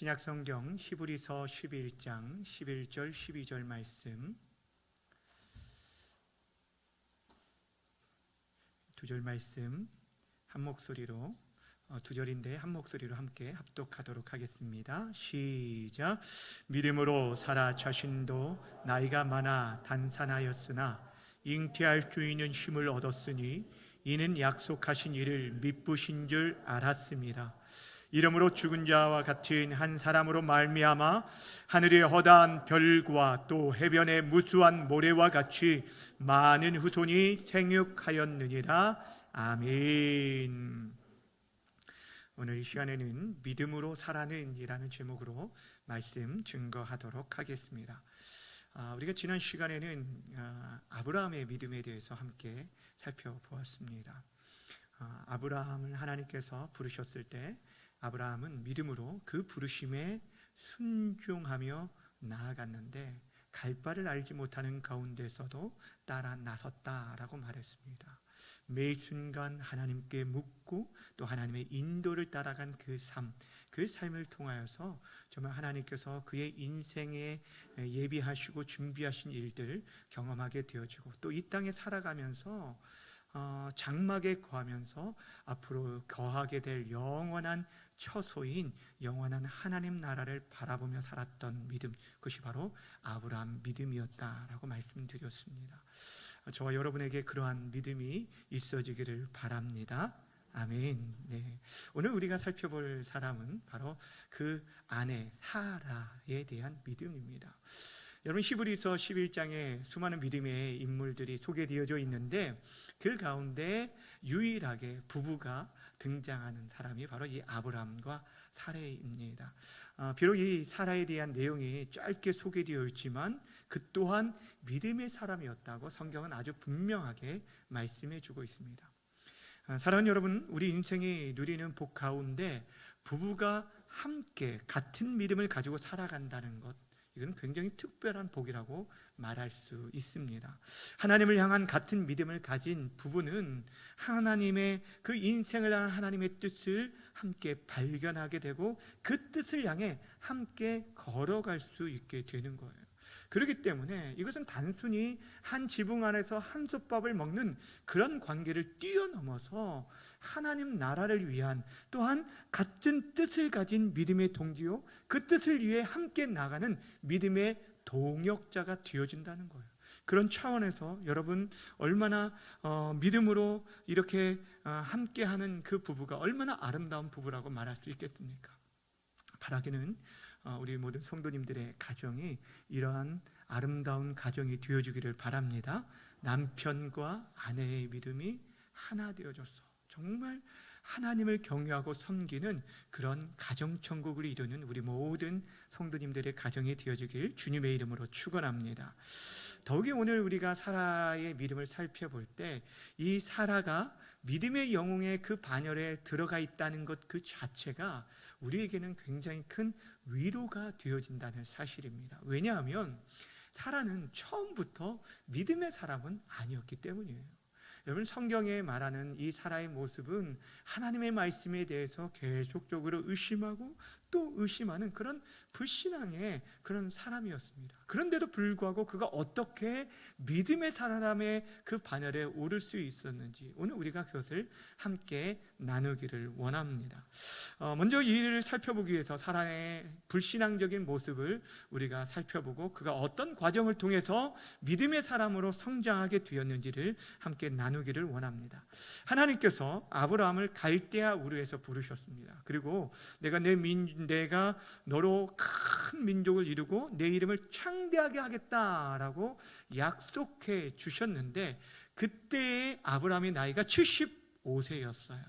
신약성경 히브리서 11장 11절 12절 말씀, 두 절 말씀 한 목소리로, 두 절인데 한 목소리로 함께 합독하도록 하겠습니다. 시작. 믿음으로 사라 자신도 나이가 많아 단산하였으나 잉태할 수 있는 힘을 얻었으니 이는 약속하신 이를 미쁘신 줄 알았습니다. 이러므로 죽은 자와 같은 한 사람으로 말미암아 하늘의 허다한 별과 또 해변의 무수한 모래와 같이 많은 후손이 생육하였느니라. 아멘. 오늘 이 시간에는 믿음으로 살아는 이라는 제목으로 말씀 증거하도록 하겠습니다. 우리가 지난 시간에는 아브라함의 믿음에 대해서 함께 살펴보았습니다. 아브라함을 하나님께서 부르셨을 때 아브라함은 믿음으로 그 부르심에 순종하며 나아갔는데 갈 바를 알지 못하는 가운데서도 따라 나섰다라고 말했습니다. 매 순간 하나님께 묻고 또 하나님의 인도를 따라간 그 삶을 통하여서 정말 하나님께서 그의 인생에 예비하시고 준비하신 일들을 경험하게 되어지고 또 이 땅에 살아가면서 장막에 거하면서 앞으로 거하게 될 영원한 처소인 영원한 하나님 나라를 바라보며 살았던 믿음, 그것이 바로 아브라함 믿음이었다라고 말씀드렸습니다. 저와 여러분에게 그러한 믿음이 있어지기를 바랍니다. 아멘. 네. 오늘 우리가 살펴볼 사람은 바로 그 아내 사라에 대한 믿음입니다. 여러분, 히브리서 11장에 수많은 믿음의 인물들이 소개되어져 있는데 그 가운데 유일하게 부부가 등장하는 사람이 바로 이 아브라함과 사라입니다. 비록 이 사라에 대한 내용이 짧게 소개되어 있지만 그 또한 믿음의 사람이었다고 성경은 아주 분명하게 말씀해 주고 있습니다. 사랑하는 여러분, 우리 인생이 누리는 복 가운데 부부가 함께 같은 믿음을 가지고 살아간다는 것, 이건 굉장히 특별한 복이라고 말할 수 있습니다. 하나님을 향한 같은 믿음을 가진 부부는 하나님의 그 인생을 향한 하나님의 뜻을 함께 발견하게 되고 그 뜻을 향해 함께 걸어갈 수 있게 되는 거예요. 그렇기 때문에 이것은 단순히 한 지붕 안에서 한솥밥을 먹는 그런 관계를 뛰어넘어서 하나님 나라를 위한 또한 같은 뜻을 가진 믿음의 동지요, 그 뜻을 위해 함께 나가는 믿음의 동역자가 되어진다는 거예요. 그런 차원에서 여러분, 얼마나 믿음으로 이렇게 함께하는 그 부부가 얼마나 아름다운 부부라고 말할 수 있겠습니까? 바라기는 우리 모든 성도님들의 가정이 이러한 아름다운 가정이 되어주기를 바랍니다. 남편과 아내의 믿음이 하나 되어져서 정말 하나님을 경외하고 섬기는 그런 가정천국을 이루는 우리 모든 성도님들의 가정이 되어주길 주님의 이름으로 축원합니다. 더욱이 오늘 우리가 사라의 믿음을 살펴볼 때 이 사라가 믿음의 영웅의 그 반열에 들어가 있다는 것 그 자체가 우리에게는 굉장히 큰 위로가 되어진다는 사실입니다. 왜냐하면 사라는 처음부터 믿음의 사람은 아니었기 때문이에요. 여러분, 성경에 말하는 이 사라의 모습은 하나님의 말씀에 대해서 계속적으로 의심하고 또 의심하는 그런 불신앙의 그런 사람이었습니다. 그런데도 불구하고 그가 어떻게 믿음의 사람의 그 반열에 오를 수 있었는지 오늘 우리가 그것을 함께 나누기를 원합니다. 먼저 이 일을 살펴보기 위해서 사라의 불신앙적인 모습을 우리가 살펴보고 그가 어떤 과정을 통해서 믿음의 사람으로 성장하게 되었는지를 함께 나누기를 원합니다. 하나님께서 아브라함을 갈대아 우르에서 부르셨습니다. 그리고 내가 너로 큰 민족을 이루고 내 이름을 창대하게 하겠다라고 약속해 주셨는데 그때의 아브라함의 나이가 75세였어요.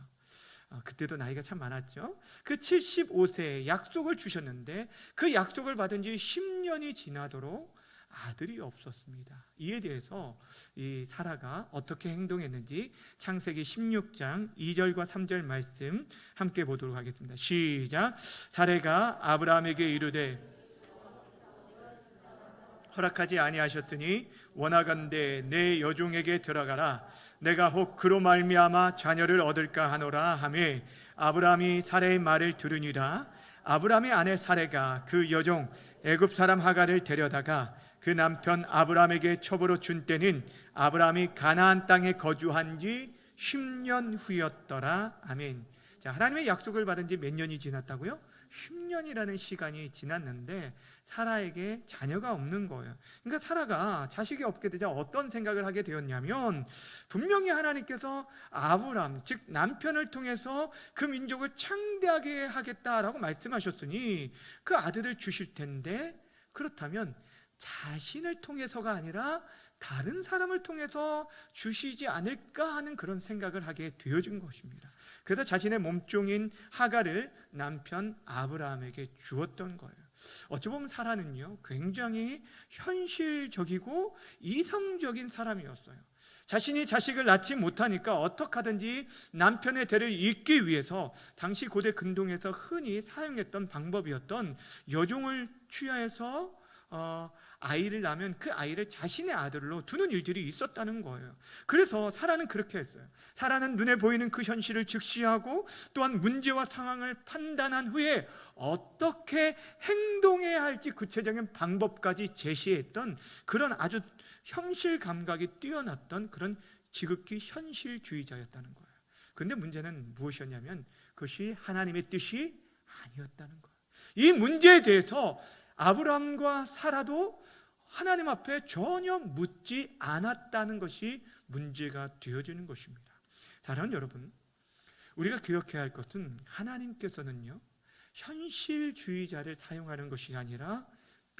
그때도 나이가 참 많았죠. 그 75세에 약속을 주셨는데 그 약속을 받은 지 10년이 지나도록 아들이 없었습니다. 이에 대해서 이 사라가 어떻게 행동했는지 창세기 16장 2절과 3절 말씀 함께 보도록 하겠습니다. 시작. 사라가 아브라함에게 이르되 허락하지 아니하셨으니 원하건대 내 여종에게 들어가라. 내가 혹 그로 말미암아 자녀를 얻을까 하노라 하매 아브라함이 사라의 말을 들으니라. 아브라함의 아내 사레가 그 여종 애굽 사람 하갈을 데려다가 그 남편 아브라함에게 첩으로 준 때는 아브라함이 가나안 땅에 거주한 지 10년 후였더라. 아멘. 자, 하나님의 약속을 받은 지 몇 년이 지났다고요? 10년이라는 시간이 지났는데 사라에게 자녀가 없는 거예요. 그러니까 사라가 자식이 없게 되자 어떤 생각을 하게 되었냐면, 분명히 하나님께서 아브람, 즉 남편을 통해서 그 민족을 창대하게 하겠다라고 말씀하셨으니 그 아들을 주실 텐데, 그렇다면 자신을 통해서가 아니라 다른 사람을 통해서 주시지 않을까 하는 그런 생각을 하게 되어진 것입니다. 그래서 자신의 몸종인 하갈을 남편 아브라함에게 주었던 거예요. 어찌 보면 사라는요, 굉장히 현실적이고 이성적인 사람이었어요. 자신이 자식을 낳지 못하니까 어떻게 하든지 남편의 대를 잇기 위해서 당시 고대 근동에서 흔히 사용했던 방법이었던 여종을 취하해서 아이를 낳으면 그 아이를 자신의 아들로 두는 일들이 있었다는 거예요. 그래서 사라는 그렇게 했어요. 사라는 눈에 보이는 그 현실을 직시하고 또한 문제와 상황을 판단한 후에 어떻게 행동해야 할지 구체적인 방법까지 제시했던 그런 아주 현실 감각이 뛰어났던 그런 지극히 현실주의자였다는 거예요. 그런데 문제는 무엇이었냐면 그것이 하나님의 뜻이 아니었다는 거예요. 이 문제에 대해서 아브라함과 사라도 하나님 앞에 전혀 묻지 않았다는 것이 문제가 되어지는 것입니다. 사랑하는 여러분, 우리가 기억해야 할 것은 하나님께서는요, 현실주의자를 사용하는 것이 아니라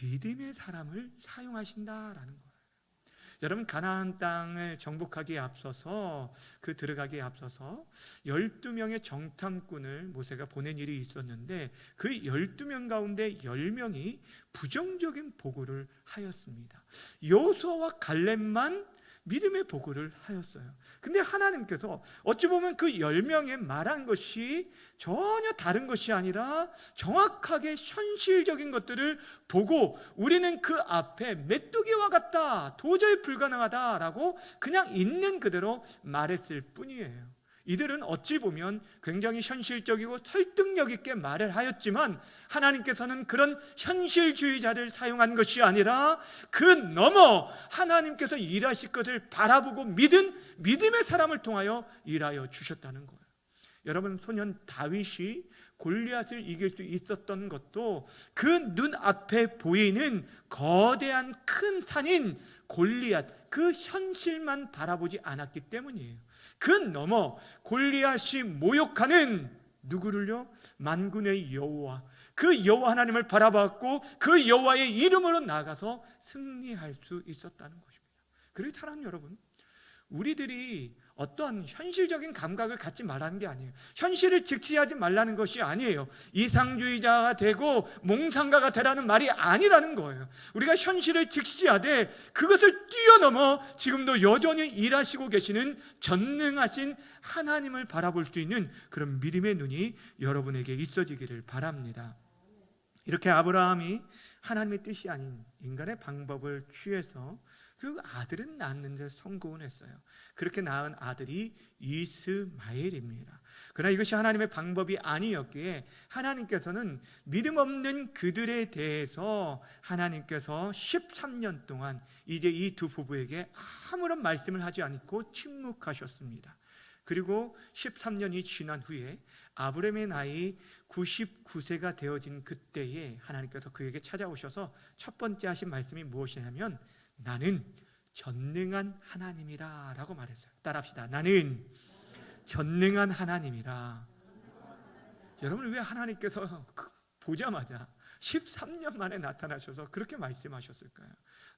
믿음의 사람을 사용하신다라는 거예요. 여러분, 가나안 땅을 정복하기에 앞서서, 들어가기에 앞서서 12명의 정탐꾼을 모세가 보낸 일이 있었는데 그 12명 가운데 10명이 부정적인 보고를 하였습니다. 여호수아와 갈렙만 믿음의 보고를 하였어요. 근데 하나님께서 어찌 보면 그 10명의 말한 것이 전혀 다른 것이 아니라 정확하게 현실적인 것들을 보고 우리는 그 앞에 메뚜기와 같다, 도저히 불가능하다라고 그냥 있는 그대로 말했을 뿐이에요. 이들은 어찌 보면 굉장히 현실적이고 설득력 있게 말을 하였지만 하나님께서는 그런 현실주의자를 사용한 것이 아니라 그 너머 하나님께서 일하실 것을 바라보고 믿은 믿음의 사람을 통하여 일하여 주셨다는 거예요. 여러분, 소년 다윗이 골리앗을 이길 수 있었던 것도 그 눈앞에 보이는 거대한 큰 산인 골리앗, 그 현실만 바라보지 않았기 때문이에요. 그 너머 골리앗이 모욕하는 누구를요? 만군의 여호와, 그 여호와 하나님을 바라봤고 그 여호와의 이름으로 나가서 승리할 수 있었다는 것입니다. 그래서 사랑하는 여러분, 우리들이 어떠한 현실적인 감각을 갖지 말라는 게 아니에요. 현실을 직시하지 말라는 것이 아니에요. 이상주의자가 되고 몽상가가 되라는 말이 아니라는 거예요. 우리가 현실을 직시하되 그것을 뛰어넘어 지금도 여전히 일하시고 계시는 전능하신 하나님을 바라볼 수 있는 그런 믿음의 눈이 여러분에게 있어지기를 바랍니다. 이렇게 아브라함이 하나님의 뜻이 아닌 인간의 방법을 취해서 그 아들은 낳는데 성공을 했어요. 그렇게 낳은 아들이 이스마엘입니다. 그러나 이것이 하나님의 방법이 아니었기에 하나님께서는 믿음 없는 그들에 대해서 하나님께서 13년 동안 이제 이 두 부부에게 아무런 말씀을 하지 않고 침묵하셨습니다. 그리고 13년이 지난 후에 아브라함의 나이 99세가 되어진 그때에 하나님께서 그에게 찾아오셔서 첫 번째 하신 말씀이 무엇이냐면 나는 전능한 하나님이라 라고 말했어요. 따라합시다. 나는 전능한 하나님이라. 여러분, 왜 하나님께서 보자마자 13년 만에 나타나셔서 그렇게 말씀하셨을까요?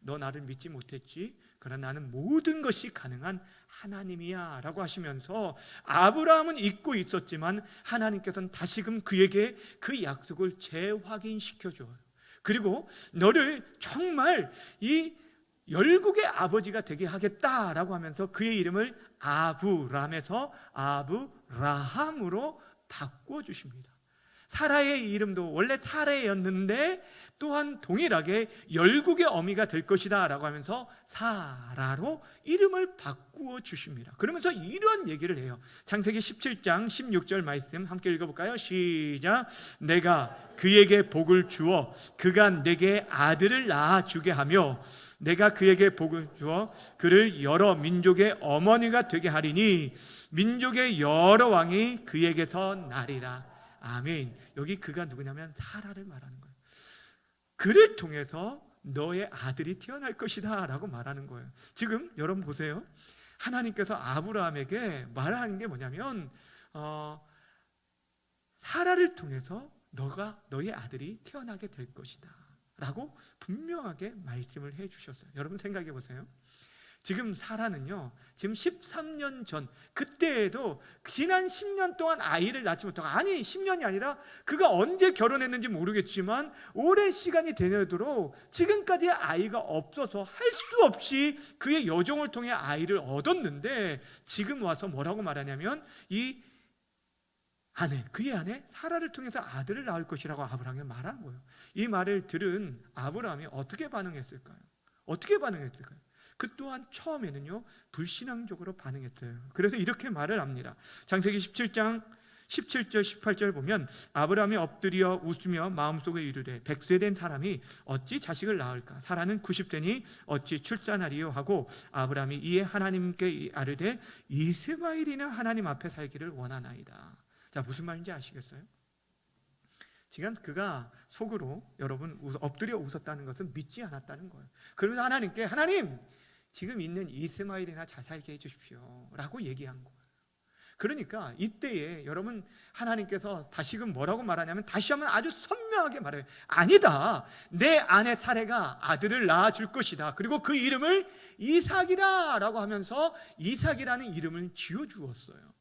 너 나를 믿지 못했지? 그러나 나는 모든 것이 가능한 하나님이야 라고 하시면서 아브라함은 잊고 있었지만 하나님께서는 다시금 그에게 그 약속을 재확인시켜줘요. 그리고 너를 정말 이 열국의 아버지가 되게 하겠다라고 하면서 그의 이름을 아브람에서 아브라함으로 바꿔주십니다. 사라의 이름도 원래 사레였는데 또한 동일하게 열국의 어미가 될 것이다 라고 하면서 사라로 이름을 바꾸어 주십니다. 그러면서 이런 얘기를 해요. 창세기 17장 16절 말씀 함께 읽어볼까요? 시작. 내가 그에게 복을 주어 그가 내게 아들을 낳아주게 하며 내가 그에게 복을 주어 그를 여러 민족의 어머니가 되게 하리니 민족의 여러 왕이 그에게서 나리라. 아멘. 여기 그가 누구냐면 사라를 말하는 거예요. 그를 통해서 너의 아들이 태어날 것이다 라고 말하는 거예요. 지금 여러분 보세요. 하나님께서 아브라함에게 말하는 게 뭐냐면 사라를 통해서 너의 아들이 태어나게 될 것이다 라고 분명하게 말씀을 해 주셨어요. 여러분 생각해 보세요. 지금 사라는요, 지금 13년 전, 그때에도 지난 10년 동안 아이를 낳지 못하고, 아니 10년이 아니라 그가 언제 결혼했는지 모르겠지만 오랜 시간이 되도록 지금까지 아이가 없어서 할 수 없이 그의 여종을 통해 아이를 얻었는데, 지금 와서 뭐라고 말하냐면 그의 아내 사라를 통해서 아들을 낳을 것이라고 아브라함에 말한 거예요. 이 말을 들은 아브라함이 어떻게 반응했을까요? 그 또한 처음에는요 불신앙적으로 반응했어요. 그래서 이렇게 말을 합니다. 창세기 17장 17절 18절 보면 아브라함이 엎드려 웃으며 마음속에 이르되 100세 된 사람이 어찌 자식을 낳을까? 사라는 90세니 어찌 출산하리요? 하고 아브라함이 이에 하나님께 아뢰되 이스마엘이나 하나님 앞에 살기를 원하나이다. 자, 무슨 말인지 아시겠어요? 지금 그가 속으로 여러분 엎드려 웃었다는 것은 믿지 않았다는 거예요. 그러면서 하나님께 하나님 지금 있는 이스마엘이나 잘 살게 해주십시오 라고 얘기한 거예요. 그러니까 이때에 여러분 하나님께서 다시금 뭐라고 말하냐면 다시 한번 아주 선명하게 말해요. 아니다, 내 아내 사레가 아들을 낳아줄 것이다. 그리고 그 이름을 이삭이라 라고 하면서 이삭이라는 이름을 지어주었어요.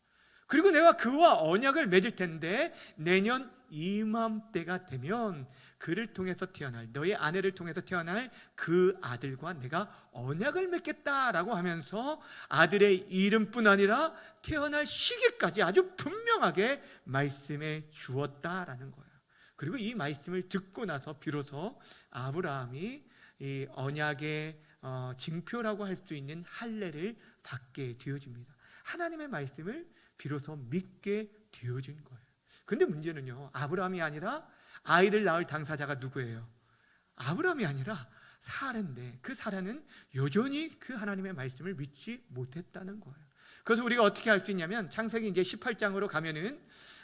그리고 내가 그와 언약을 맺을 텐데 내년 이맘때가 되면 그를 통해서 태어날, 너의 아내를 통해서 태어날 그 아들과 내가 언약을 맺겠다라고 하면서 아들의 이름뿐 아니라 태어날 시기까지 아주 분명하게 말씀해 주었다라는 거예요. 그리고 이 말씀을 듣고 나서 비로소 아브라함이 이 언약의 징표라고 할 수 있는 할례를 받게 되어집니다. 하나님의 말씀을 비로소 믿게 되어진 거예요. 근데 문제는요, 아브라함이 아니라 아이를 낳을 당사자가 누구예요? 아브라함이 아니라 사라인데 그 사라는 여전히 그 하나님의 말씀을 믿지 못했다는 거예요. 그래서 우리가 어떻게 알 수 있냐면 창세기 이제 18장으로 가면은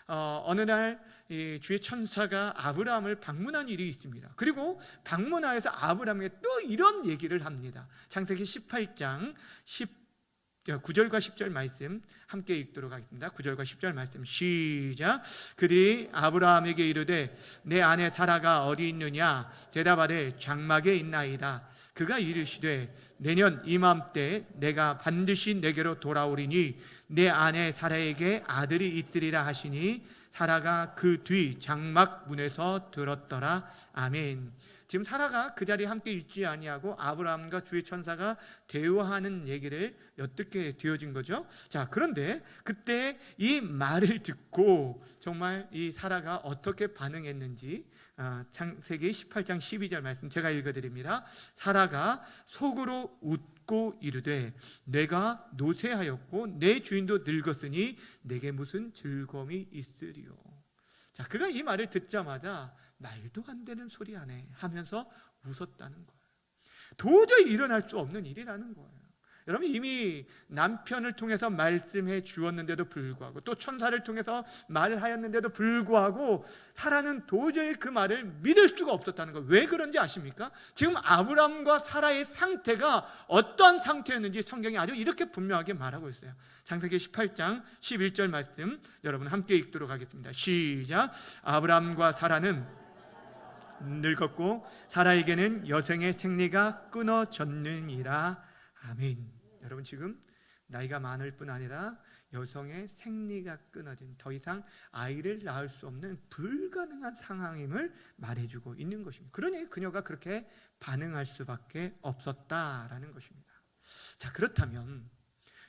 어느 날 주의 천사가 아브라함을 방문한 일이 있습니다. 그리고 방문하여서 아브라함에게 또 이런 얘기를 합니다. 창세기 18장 9절과 10절 말씀 함께 읽도록 하겠습니다. 9절과 10절 말씀 시작. 그들이 아브라함에게 이르되 내 아내 사라가 어디 있느냐? 대답하되 장막에 있나이다. 그가 이르시되 내년 이맘때 내가 반드시 내게로 돌아오리니 내 아내 사라에게 아들이 있으리라 하시니 사라가 그 뒤 장막 문에서 들었더라. 아멘. 지금 사라가 그 자리에 함께 있지 아니하고 아브라함과 주의 천사가 대화하는 얘기를 엿듣게 되어진 거죠. 자, 그런데 그때 이 말을 듣고 정말 이 사라가 어떻게 반응했는지 창세기 18장 12절 말씀 제가 읽어드립니다. 사라가 속으로 웃고 이르되 내가 노쇠하였고 내 주인도 늙었으니 내게 무슨 즐거움이 있으리요. 자, 그가 이 말을 듣자마자 말도 안 되는 소리 하네 하면서 웃었다는 거예요. 도저히 일어날 수 없는 일이라는 거예요. 여러분 이미 남편을 통해서 말씀해 주었는데도 불구하고 또 천사를 통해서 말을 하였는데도 불구하고 사라는 도저히 그 말을 믿을 수가 없었다는 거예요. 왜 그런지 아십니까? 지금 아브라함과 사라의 상태가 어떠한 상태였는지 성경이 아주 이렇게 분명하게 말하고 있어요. 창세기 18장 11절 말씀 여러분 함께 읽도록 하겠습니다. 시작. 아브라함과 사라는 늙었고 사라에게는 여성의 생리가 끊어졌느니라. 아멘. 여러분 지금 나이가 많을 뿐 아니라 여성의 생리가 끊어진 더 이상 아이를 낳을 수 없는 불가능한 상황임을 말해주고 있는 것입니다. 그러니 그녀가 그렇게 반응할 수밖에 없었다라는 것입니다. 자, 그렇다면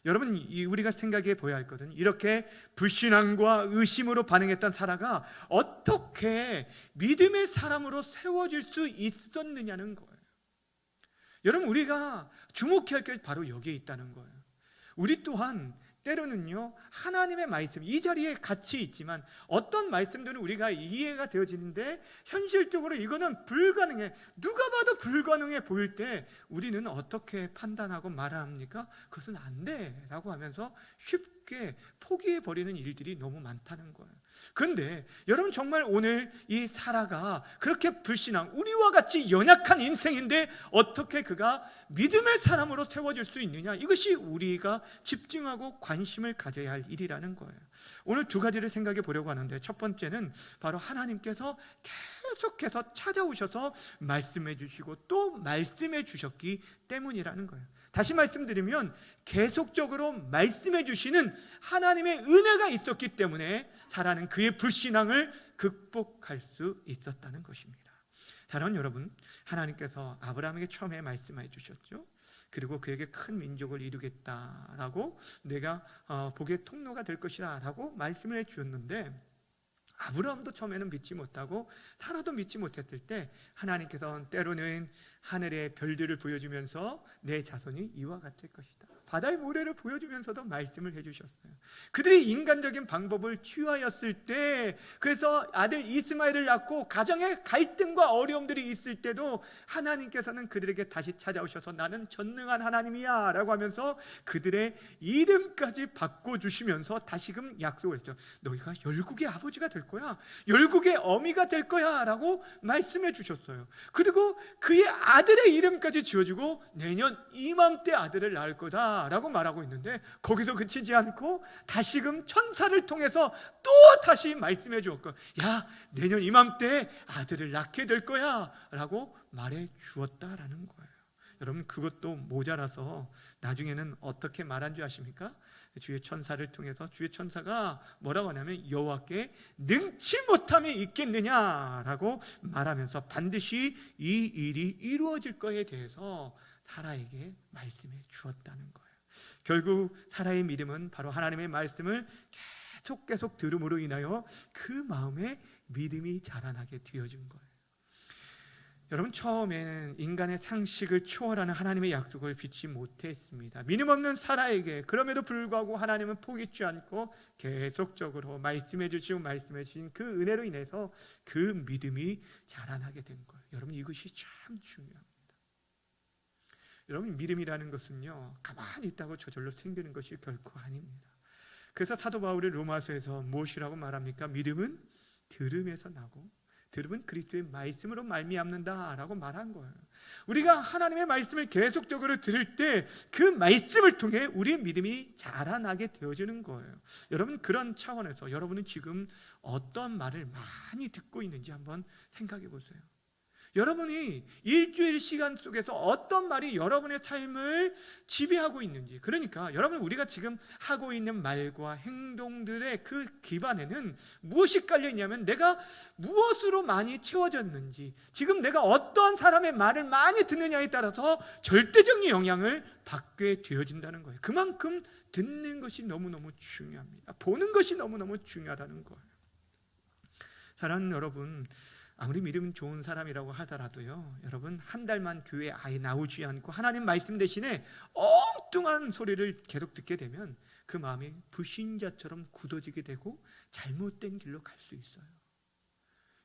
여러분, 우리가 생각해 보아야 할 것은 이렇게 불신앙과 의심으로 반응했던 사라가 어떻게 믿음의 사람으로 세워질 수 있었느냐는 거예요. 여러분, 우리가 주목해야 할 게 바로 여기에 있다는 거예요. 우리 또한 때로는요, 하나님의 말씀, 이 자리에 같이 있지만 어떤 말씀들은 우리가 이해가 되어지는데 현실적으로 이거는 불가능해, 누가 봐도 불가능해 보일 때 우리는 어떻게 판단하고 말합니까? 그것은 안 돼 라고 하면서 쉽게 포기해버리는 일들이 너무 많다는 거예요. 그런데 여러분, 정말 오늘 이 사라가 그렇게 불신앙, 우리와 같이 연약한 인생인데 어떻게 그가 믿음의 사람으로 세워질 수 있느냐, 이것이 우리가 집중하고 관심을 가져야 할 일이라는 거예요. 오늘 두 가지를 생각해 보려고 하는데, 첫 번째는 바로 하나님께서 계속해서 찾아오셔서 말씀해 주시고 또 말씀해 주셨기 때문이라는 거예요. 다시 말씀드리면 계속적으로 말씀해 주시는 하나님의 은혜가 있었기 때문에 사라는 그의 불신앙을 극복할 수 있었다는 것입니다. 사랑하는 여러분, 하나님께서 아브라함에게 처음에 말씀해 주셨죠. 그리고 그에게 큰 민족을 이루겠다라고, 내가 복의 통로가 될 것이다 라고 말씀을 해 주셨는데, 아브라함도 처음에는 믿지 못하고 사라도 믿지 못했을 때 하나님께서 때로는 하늘의 별들을 보여주면서 내 자손이 이와 같을 것이다, 바다의 모래를 보여주면서도 말씀을 해주셨어요. 그들이 인간적인 방법을 취하였을 때, 그래서 아들 이스마엘을 낳고 가정에 갈등과 어려움들이 있을 때도 하나님께서는 그들에게 다시 찾아오셔서 나는 전능한 하나님이야 라고 하면서 그들의 이름까지 바꿔주시면서 다시금 약속을 했죠. 너희가 열국의 아버지가 될 거야, 열국의 어미가 될 거야 라고 말씀해 주셨어요. 그리고 그의 아들의 이름까지 지어주고 내년 이맘때 아들을 낳을 거다 라고 말하고 있는데, 거기서 그치지 않고 다시금 천사를 통해서 또 다시 말씀해 주었고, 야, 내년 이맘때 아들을 낳게 될 거야 라고 말해 주었다라는 거예요. 여러분, 그것도 모자라서 나중에는 어떻게 말한 줄 아십니까? 주의 천사를 통해서 주의 천사가 뭐라고 하냐면 여호와께 능치 못함이 있겠느냐라고 말하면서 반드시 이 일이 이루어질 것에 대해서 사라에게 말씀해 주었다는 거예요. 결국 사라의 믿음은 바로 하나님의 말씀을 계속 들음으로 인하여 그 마음에 믿음이 자라나게 되어준 거예요. 여러분, 처음에는 인간의 상식을 초월하는 하나님의 약속을 믿지 못했습니다. 믿음 없는 사라에게 그럼에도 불구하고 하나님은 포기치 않고 계속적으로 말씀해 주시고 말씀해 주신 그 은혜로 인해서 그 믿음이 자라나게 된 거예요. 여러분, 이것이 참 중요합니다. 여러분, 믿음이라는 것은요, 가만히 있다고 저절로 생기는 것이 결코 아닙니다. 그래서 사도 바울이 로마서에서 무엇이라고 말합니까? 믿음은 들음에서 나고 들음은 그리스도의 말씀으로 말미암는다라고 말한 거예요. 우리가 하나님의 말씀을 계속적으로 들을 때 그 말씀을 통해 우리의 믿음이 자라나게 되어지는 거예요. 여러분, 그런 차원에서 여러분은 지금 어떤 말을 많이 듣고 있는지 한번 생각해 보세요. 여러분이 일주일 시간 속에서 어떤 말이 여러분의 삶을 지배하고 있는지, 그러니까 여러분, 우리가 지금 하고 있는 말과 행동들의 그 기반에는 무엇이 깔려 있냐면 내가 무엇으로 많이 채워졌는지, 지금 내가 어떤 사람의 말을 많이 듣느냐에 따라서 절대적인 영향을 받게 되어진다는 거예요. 그만큼 듣는 것이 너무너무 중요합니다. 보는 것이 너무너무 중요하다는 거예요. 사랑하는 여러분, 아무리 믿음 좋은 사람이라고 하더라도요, 여러분, 한 달만 교회에 아예 나오지 않고 하나님 말씀 대신에 엉뚱한 소리를 계속 듣게 되면 그 마음이 불신자처럼 굳어지게 되고 잘못된 길로 갈 수 있어요.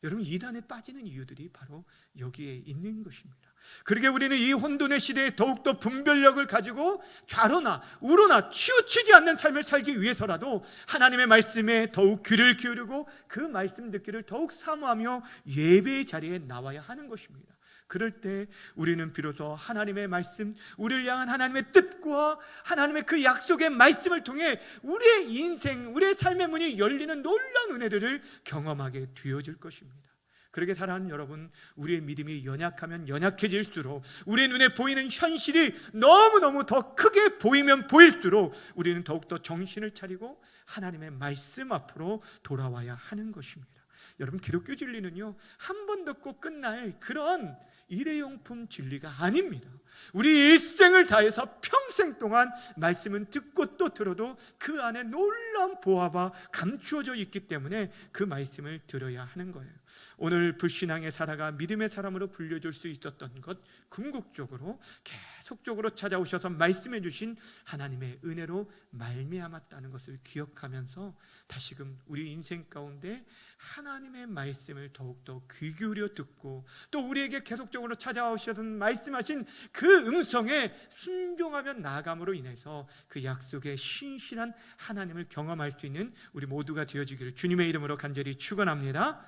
여러분, 이단에 빠지는 이유들이 바로 여기에 있는 것입니다. 그러게 우리는 이 혼돈의 시대에 더욱더 분별력을 가지고 좌로나 우로나 치우치지 않는 삶을 살기 위해서라도 하나님의 말씀에 더욱 귀를 기울이고 그 말씀 듣기를 더욱 사모하며 예배의 자리에 나와야 하는 것입니다. 그럴 때 우리는 비로소 하나님의 말씀, 우리를 향한 하나님의 뜻과 하나님의 그 약속의 말씀을 통해 우리의 인생, 우리의 삶의 문이 열리는 놀라운 은혜들을 경험하게 되어질 것입니다. 그렇게 사랑하는 여러분, 우리의 믿음이 연약하면 연약해질수록 우리의 눈에 보이는 현실이 너무너무 더 크게 보이면 보일수록 우리는 더욱더 정신을 차리고 하나님의 말씀 앞으로 돌아와야 하는 것입니다. 여러분, 기독교 진리는요, 한 번 듣고 끝날 그런 일회용품 진리가 아닙니다. 우리 일생을 다해서 평생 동안 말씀은 듣고 또 들어도 그 안에 놀라운 보화가 감추어져 있기 때문에 그 말씀을 들어야 하는 거예요. 오늘 불신앙의 사라가 믿음의 사람으로 불려줄 수 있었던 것, 궁극적으로 계속적으로 찾아오셔서 말씀해 주신 하나님의 은혜로 말미암았다는 것을 기억하면서 다시금 우리 인생 가운데 하나님의 말씀을 더욱더 귀 기울여 듣고 또 우리에게 계속적으로 찾아오셔서 말씀하신 그 음성에 순종하며 나아감으로 인해서 그 약속의 신실한 하나님을 경험할 수 있는 우리 모두가 되어지기를 주님의 이름으로 간절히 축원합니다.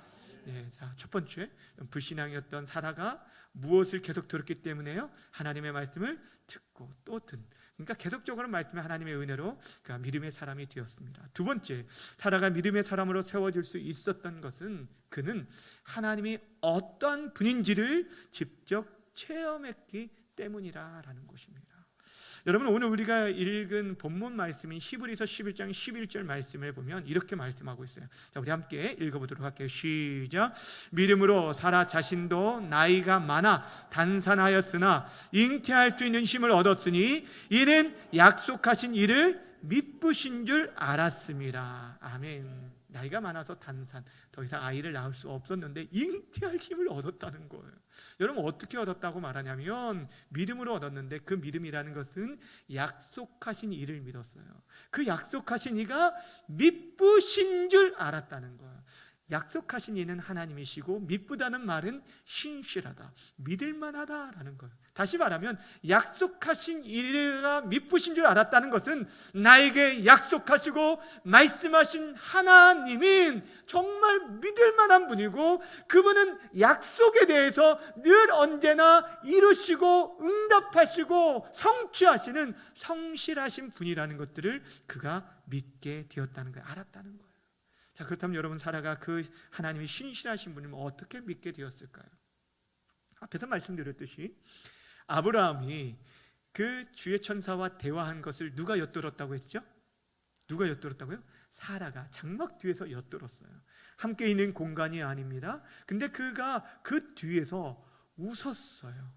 자, 첫 번째, 불신앙이었던 사라가 무엇을 계속 들었기 때문에요? 하나님의 말씀을 듣고 또 그러니까 계속적으로 말씀에 하나님의 은혜로 그가 믿음의 사람이 되었습니다. 두 번째, 사라가 믿음의 사람으로 세워질 수 있었던 것은 그는 하나님이 어떠한 분인지를 직접 체험했기 때문이라는 것입니다. 여러분, 오늘 우리가 읽은 본문 말씀인 히브리서 11장 11절 말씀을 보면 이렇게 말씀하고 있어요. 자, 우리 함께 읽어보도록 할게요. 시작. 믿음으로 사라 자신도 나이가 많아 단산하였으나 잉태할 수 있는 힘을 얻었으니 이는 약속하신 이를 미쁘신 줄 알았습니다. 아멘. 나이가 많아서 단산, 더 이상 아이를 낳을 수 없었는데 잉태할 힘을 얻었다는 거예요. 여러분, 어떻게 얻었다고 말하냐면 믿음으로 얻었는데 그 믿음이라는 것은 약속하신 이를 믿었어요. 그 약속하신 이가 미쁘신 줄 알았다는 거예요. 약속하신 이는 하나님이시고 미쁘다는 말은 신실하다, 믿을만하다라는 거예요. 다시 말하면 약속하신 이가 미쁘신 줄 알았다는 것은 나에게 약속하시고 말씀하신 하나님인 정말 믿을만한 분이고 그분은 약속에 대해서 늘 언제나 이루시고 응답하시고 성취하시는 성실하신 분이라는 것들을 그가 믿게 되었다는 거예요. 알았다는 거예요. 자, 그렇다면 여러분, 사라가 그 하나님이 신실하신 분이면 어떻게 믿게 되었을까요? 앞에서 말씀드렸듯이 아브라함이 그 주의 천사와 대화한 것을 누가 엿들었다고 했죠? 누가 엿들었다고요? 사라가 장막 뒤에서 엿들었어요. 함께 있는 공간이 아닙니다. 근데 그가 그 뒤에서 웃었어요.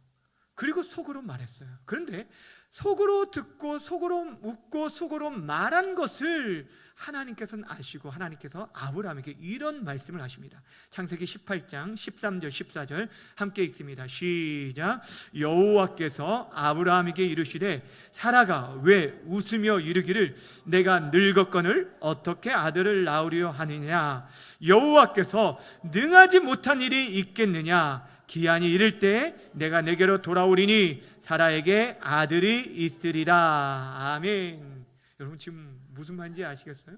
그리고 속으로 말했어요. 그런데 속으로 듣고 속으로 웃고 속으로 말한 것을 하나님께서는 아시고 하나님께서 아브라함에게 이런 말씀을 하십니다. 창세기 18장 13절 14절 함께 읽습니다. 시작. 여호와께서 아브라함에게 이르시되 사라가 왜 웃으며 이르기를 내가 늙었거늘 어떻게 아들을 낳으려 하느냐. 여호와께서 능하지 못한 일이 있겠느냐. 기한이 이를 때 내가 내게로 돌아오리니 사라에게 아들이 있으리라. 아멘. 여러분, 지금 무슨 말인지 아시겠어요?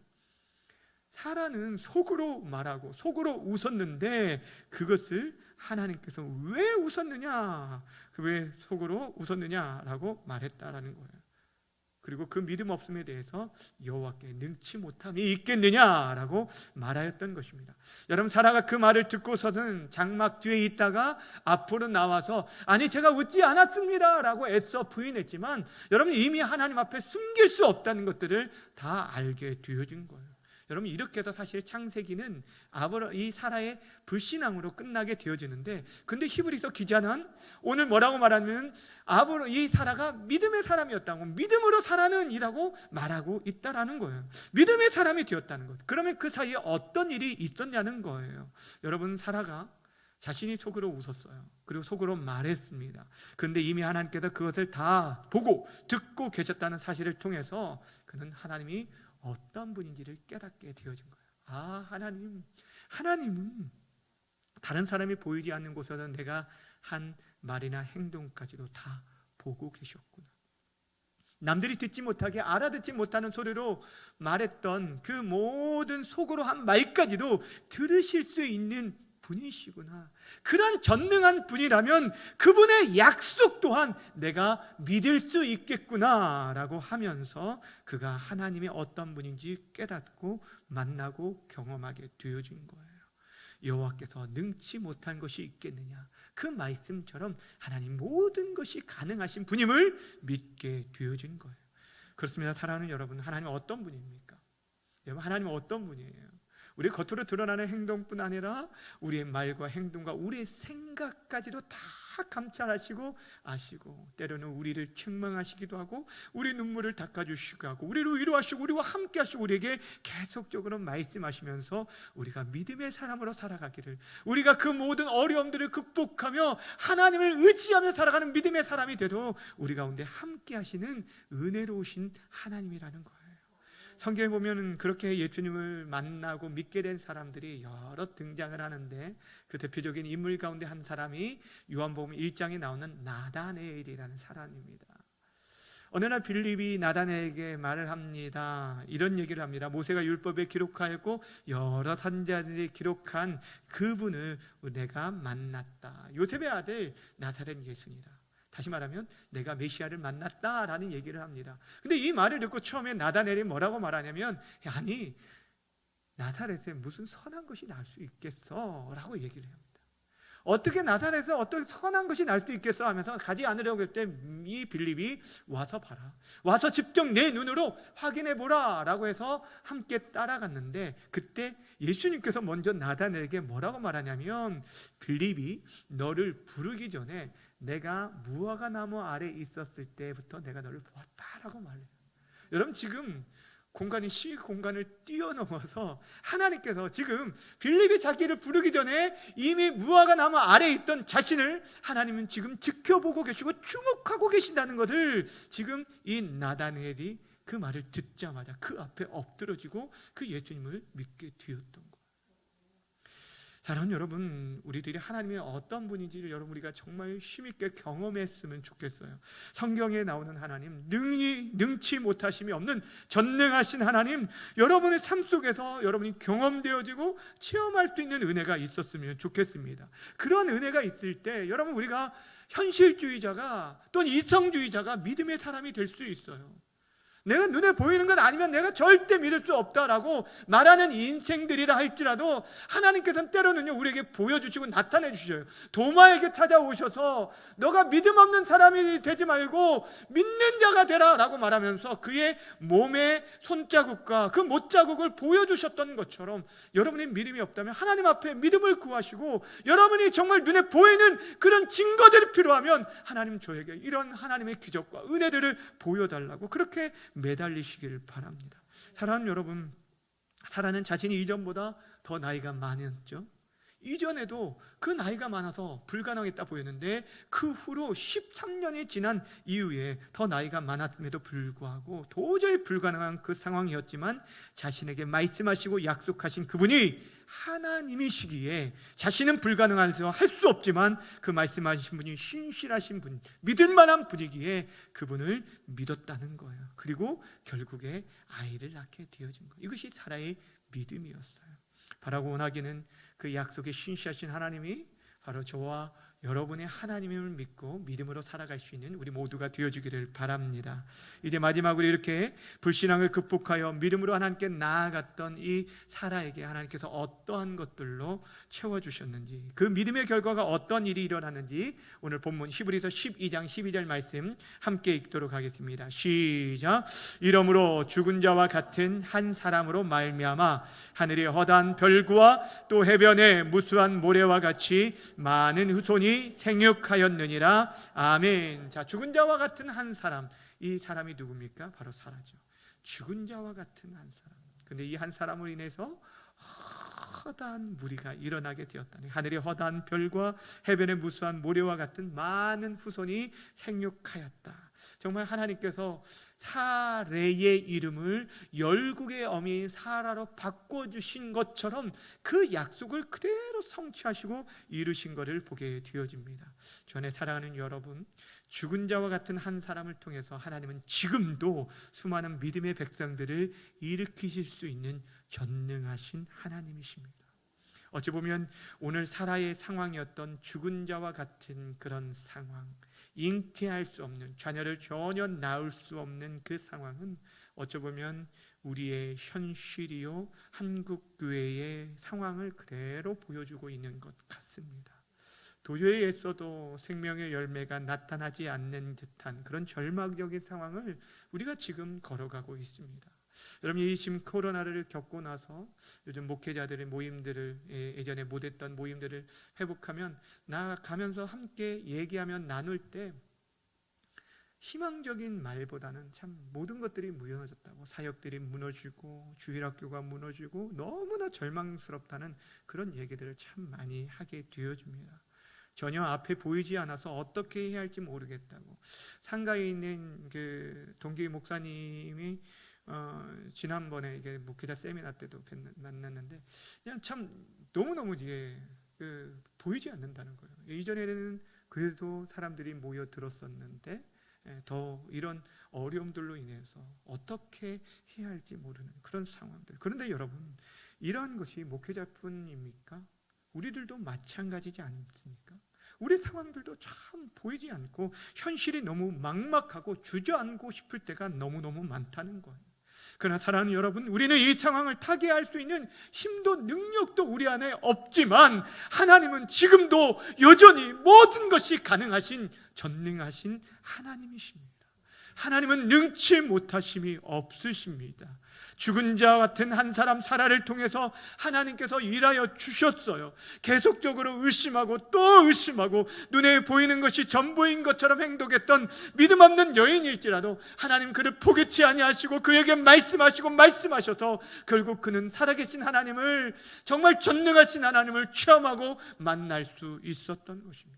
사라는 속으로 말하고 속으로 웃었는데 그것을 하나님께서 왜 웃었느냐, 왜 속으로 웃었느냐라고 말했다라는 거예요. 그리고 그 믿음 없음에 대해서 여호와께 능치 못함이 있겠느냐라고 말하였던 것입니다. 여러분, 사라가 그 말을 듣고서는 장막 뒤에 있다가 앞으로 나와서 아니 제가 웃지 않았습니다 라고 애써 부인했지만 여러분, 이미 하나님 앞에 숨길 수 없다는 것들을 다 알게 되어진 거예요. 여러분, 이렇게 해서 사실 창세기는 이 사라의 불신앙으로 끝나게 되어지는데, 근데 히브리서 기자는 오늘 뭐라고 말하면 이 사라가 믿음의 사람이었다고, 믿음으로 사라는 이라고 말하고 있다라는 거예요. 믿음의 사람이 되었다는 것. 그러면 그 사이에 어떤 일이 있었냐는 거예요. 여러분, 사라가 자신이 속으로 웃었어요. 그리고 속으로 말했습니다. 그런데 이미 하나님께서 그것을 다 보고 듣고 계셨다는 사실을 통해서 그는 하나님이 어떤 분인지를 깨닫게 되어진 거예요. 아, 하나님은 다른 사람이 보이지 않는 곳에서 내가 한 말이나 행동까지도 다 보고 계셨구나. 남들이 듣지 못하게 알아듣지 못하는 소리로 말했던 그 모든 속으로 한 말까지도 들으실 수 있는 분이시구나. 그런 전능한 분이라면 그분의 약속 또한 내가 믿을 수 있겠구나 라고 하면서 그가 하나님이 어떤 분인지 깨닫고 만나고 경험하게 되어진 거예요. 여호와께서 능치 못한 것이 있겠느냐, 그 말씀처럼 하나님 모든 것이 가능하신 분임을 믿게 되어진 거예요. 그렇습니다. 사랑하는 여러분, 하나님은 어떤 분입니까? 여러분, 하나님은 어떤 분이에요? 우리 겉으로 드러나는 행동뿐 아니라 우리의 말과 행동과 우리의 생각까지도 다 감찰하시고 아시고, 때로는 우리를 책망하시기도 하고 우리 눈물을 닦아주시기도 하고 우리를 위로하시고 우리와 함께 하시고 우리에게 계속적으로 말씀하시면서 우리가 믿음의 사람으로 살아가기를, 우리가 그 모든 어려움들을 극복하며 하나님을 의지하며 살아가는 믿음의 사람이 되도록 우리 가운데 함께 하시는 은혜로우신 하나님이라는 거예요. 성경에 보면 그렇게 예수님을 만나고 믿게 된 사람들이 여러 등장을 하는데, 그 대표적인 인물 가운데 한 사람이 요한복음 1장에 나오는 나다나엘이라는 사람입니다. 어느 날 빌립이 나다나엘에게 말을 합니다. 이런 얘기를 합니다. 모세가 율법에 기록하였고 여러 선지자들이 기록한 그분을 내가 만났다. 요셉의 아들 나사렛 예수니라. 다시 말하면 내가 메시아를 만났다라는 얘기를 합니다. 근데 이 말을 듣고 처음에 나다나엘이 뭐라고 말하냐면, 아니 나사렛에 무슨 선한 것이 날 수 있겠어? 라고 얘기를 합니다. 어떻게 나사렛에서 어떻게 선한 것이 날 수 있겠어? 하면서 가지 않으려고 할 때 이 빌립이 와서 봐라, 와서 직접 내 눈으로 확인해 보라 라고 해서 함께 따라갔는데, 그때 예수님께서 먼저 나다나엘에게 뭐라고 말하냐면, 빌립이 너를 부르기 전에 내가 무화과 나무 아래 있었을 때부터 내가 너를 보았다라고 말해요. 여러분, 지금 공간이 시 공간을 뛰어넘어서 하나님께서 지금 빌립이 자기를 부르기 전에 이미 무화과 나무 아래에 있던 자신을 하나님은 지금 지켜보고 계시고 주목하고 계신다는 것을 지금 이 나다나엘이 그 말을 듣자마자 그 앞에 엎드러지고 그 예수님을 믿게 되었던 거예요. 사랑하는 여러분, 우리들이 하나님의 어떤 분인지를 여러분 우리가 정말 힘있게 경험했으면 좋겠어요. 성경에 나오는 하나님, 능치 못하심이 없는 전능하신 하나님, 여러분의 삶 속에서 여러분이 경험되어지고 체험할 수 있는 은혜가 있었으면 좋겠습니다. 그런 은혜가 있을 때 여러분 우리가 현실주의자가 또는 이성주의자가 믿음의 사람이 될 수 있어요. 내가 눈에 보이는 것 아니면 내가 절대 믿을 수 없다라고 말하는 인생들이라 할지라도 하나님께서는 때로는요 우리에게 보여주시고 나타내 주셔요. 도마에게 찾아오셔서 너가 믿음 없는 사람이 되지 말고 믿는 자가 되라 라고 말하면서 그의 몸의 손자국과 그 못자국을 보여주셨던 것처럼, 여러분이 믿음이 없다면 하나님 앞에 믿음을 구하시고, 여러분이 정말 눈에 보이는 그런 증거들이 필요하면 하나님 저에게 이런 하나님의 기적과 은혜들을 보여달라고 그렇게 매달리시기를 바랍니다. 사랑하는 여러분, 사라는 자신이 이전보다 더 나이가 많았죠. 이전에도 그 나이가 많아서 불가능했다 보였는데 그 후로 13년이 지난 이후에 더 나이가 많았음에도 불구하고 도저히 불가능한 그 상황이었지만 자신에게 말씀하시고 약속하신 그분이 하나님이시기에 자신은 불가능해서 할 수 없지만 그 말씀하신 분이 신실하신 분, 믿을 만한 분이기에 그분을 믿었다는 거예요. 그리고 결국에 아이를 낳게 되어진 거예요. 이것이 사라의 믿음이었어요. 바라고 원하기는 그 약속에 신실하신 하나님이 바로 저와 여러분의 하나님을 믿고 믿음으로 살아갈 수 있는 우리 모두가 되어주기를 바랍니다. 이제 마지막으로 이렇게 불신앙을 극복하여 믿음으로 하나님께 나아갔던 이 사라에게 하나님께서 어떠한 것들로 채워주셨는지, 그 믿음의 결과가 어떤 일이 일어났는지 오늘 본문 히브리서 12장 12절 말씀 함께 읽도록 하겠습니다. 시작. 이러므로 죽은 자와 같은 한 사람으로 말미암아 하늘의 허다한 별과 또 해변의 무수한 모래와 같이 많은 후손이 생육하였느니라. 아멘. 자, 죽은 자와 같은 한 사람, 이 사람이 누굽니까? 바로 사라죠. 죽은 자와 같은 한 사람. 근데 이 한 사람으로 인해서 허다한 무리가 일어나게 되었다니, 하늘의 허다한 별과 해변의 무수한 모래와 같은 많은 후손이 생육하였다. 정말 하나님께서 사레의 이름을 열국의 어미인 사라로 바꿔주신 것처럼 그 약속을 그대로 성취하시고 이루신 것을 보게 되어집니다. 전에 사랑하는 여러분, 죽은 자와 같은 한 사람을 통해서 하나님은 지금도 수많은 믿음의 백성들을 일으키실 수 있는 전능하신 하나님이십니다. 어찌 보면 오늘 사라의 상황이었던 죽은 자와 같은 그런 상황, 잉태할 수 없는, 자녀를 전혀 낳을 수 없는 그 상황은 어찌 보면 우리의 현실이요 한국교회의 상황을 그대로 보여주고 있는 것 같습니다. 도저히 애써도 생명의 열매가 나타나지 않는 듯한 그런 절망적인 상황을 우리가 지금 걸어가고 있습니다. 여러분, 이 지금 코로나를 겪고 나서 요즘 목회자들의 모임들을, 예전에 못했던 모임들을 회복하면 나가면서 함께 얘기하면 나눌 때 희망적인 말보다는 참 모든 것들이 무너졌다고, 사역들이 무너지고 주일학교가 무너지고 너무나 절망스럽다는 그런 얘기들을 참 많이 하게 되어집니다. 전혀 앞에 보이지 않아서 어떻게 해야 할지 모르겠다고. 상가에 있는 그 동기 목사님이 지난번에 이게 목회자 세미나 때도 만났는데 그냥 참 너무너무 이게 보이지 않는다는 거예요. 이전에는 그래도 사람들이 모여 들었었는데 더 이런 어려움들로 인해서 어떻게 해야 할지 모르는 그런 상황들. 그런데 여러분, 이러한 것이 목회자뿐입니까? 우리들도 마찬가지지 않습니까? 우리 상황들도 참 보이지 않고 현실이 너무 막막하고 주저앉고 싶을 때가 너무너무 많다는 거예요. 그러나 사랑하는 여러분, 우리는 이 상황을 타개할 수 있는 힘도 능력도 우리 안에 없지만 하나님은 지금도 여전히 모든 것이 가능하신 전능하신 하나님이십니다. 하나님은 능치 못하심이 없으십니다. 죽은 자 같은 한 사람 사라를 통해서 하나님께서 일하여 주셨어요. 계속적으로 의심하고 또 의심하고 눈에 보이는 것이 전부인 것처럼 행동했던 믿음 없는 여인일지라도 하나님 그를 포기치 아니하시고 그에게 말씀하셔서 결국 그는 살아계신 하나님을, 정말 전능하신 하나님을 체험하고 만날 수 있었던 것입니다.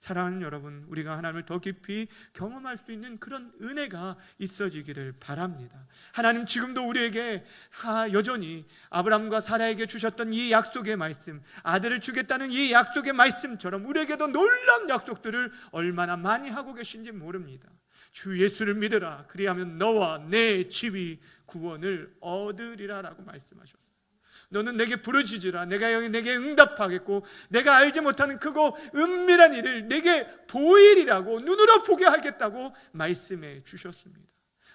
사랑하는 여러분, 우리가 하나님을 더 깊이 경험할 수 있는 그런 은혜가 있어지기를 바랍니다. 하나님 지금도 우리에게 여전히 아브라함과 사라에게 주셨던 이 약속의 말씀, 아들을 주겠다는 이 약속의 말씀처럼 우리에게도 놀라운 약속들을 얼마나 많이 하고 계신지 모릅니다. 주 예수를 믿으라, 그리하면 너와 내 집이 구원을 얻으리라 라고 말씀하셨어요. 너는 내게 부르짖으라, 내가 내게 응답하겠고 내가 알지 못하는 크고 은밀한 일을 내게 보이리라고, 눈으로 보게 하겠다고 말씀해 주셨습니다.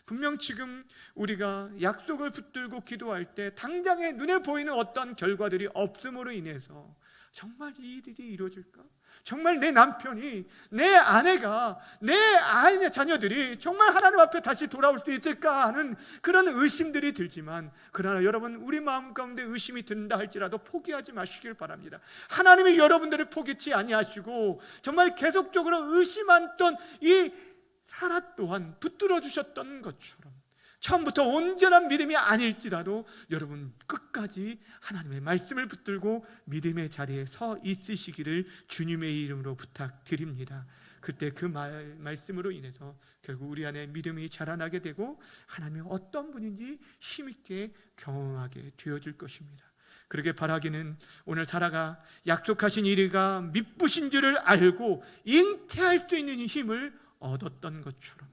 분명 지금 우리가 약속을 붙들고 기도할 때 당장에 눈에 보이는 어떤 결과들이 없음으로 인해서 정말 이 일이 이루어질까? 정말 내 남편이, 내 아내가, 내 아이의 자녀들이 정말 하나님 앞에 다시 돌아올 수 있을까 하는 그런 의심들이 들지만, 그러나 여러분, 우리 마음 가운데 의심이 든다 할지라도 포기하지 마시길 바랍니다. 하나님이 여러분들을 포기치 아니하시고 정말 계속적으로 의심했던 이 사라 또한 붙들어 주셨던 것처럼 처음부터 온전한 믿음이 아닐지라도 여러분 끝까지 하나님의 말씀을 붙들고 믿음의 자리에 서 있으시기를 주님의 이름으로 부탁드립니다. 그때 그 말씀으로 인해서 결국 우리 안에 믿음이 자라나게 되고 하나님이 어떤 분인지 힘있게 경험하게 되어질 것입니다. 그렇게 바라기는 오늘 사라가 약속하신 일이가 미쁘신 줄을 알고 잉태할 수 있는 힘을 얻었던 것처럼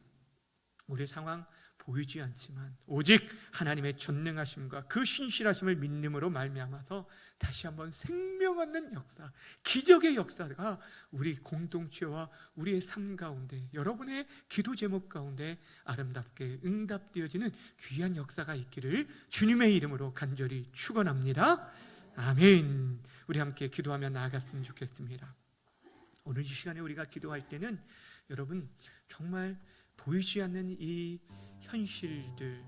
우리 상황 보이지 않지만 오직 하나님의 전능하심과 그 신실하심을 믿음으로 말미암아서 다시 한번 생명 얻는 역사, 기적의 역사가 우리 공동체와 우리의 삶 가운데, 여러분의 기도 제목 가운데 아름답게 응답되어지는 귀한 역사가 있기를 주님의 이름으로 간절히 축원합니다. 아멘. 우리 함께 기도하며 나아갔으면 좋겠습니다. 오늘 이 시간에 우리가 기도할 때는 여러분 정말 보이지 않는 이 현실들,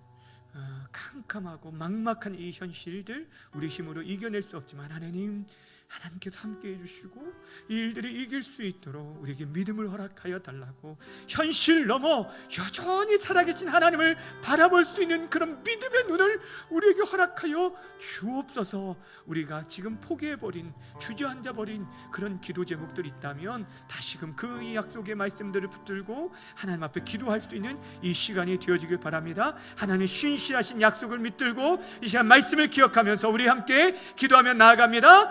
캄캄하고 막막한 이 현실들 우리 힘으로 이겨낼 수 없지만 하나님께서 함께 해주시고 이 일들을 이길 수 있도록 우리에게 믿음을 허락하여 달라고, 현실 넘어 여전히 살아계신 하나님을 바라볼 수 있는 그런 믿음의 눈을 우리에게 허락하여 주옵소서. 우리가 지금 포기해버린, 주저앉아버린 그런 기도 제목들이 있다면 다시금 그 약속의 말씀들을 붙들고 하나님 앞에 기도할 수 있는 이 시간이 되어지길 바랍니다. 하나님의 신실하신 약속을 믿들고 이 시간 말씀을 기억하면서 우리 함께 기도하며 나아갑니다.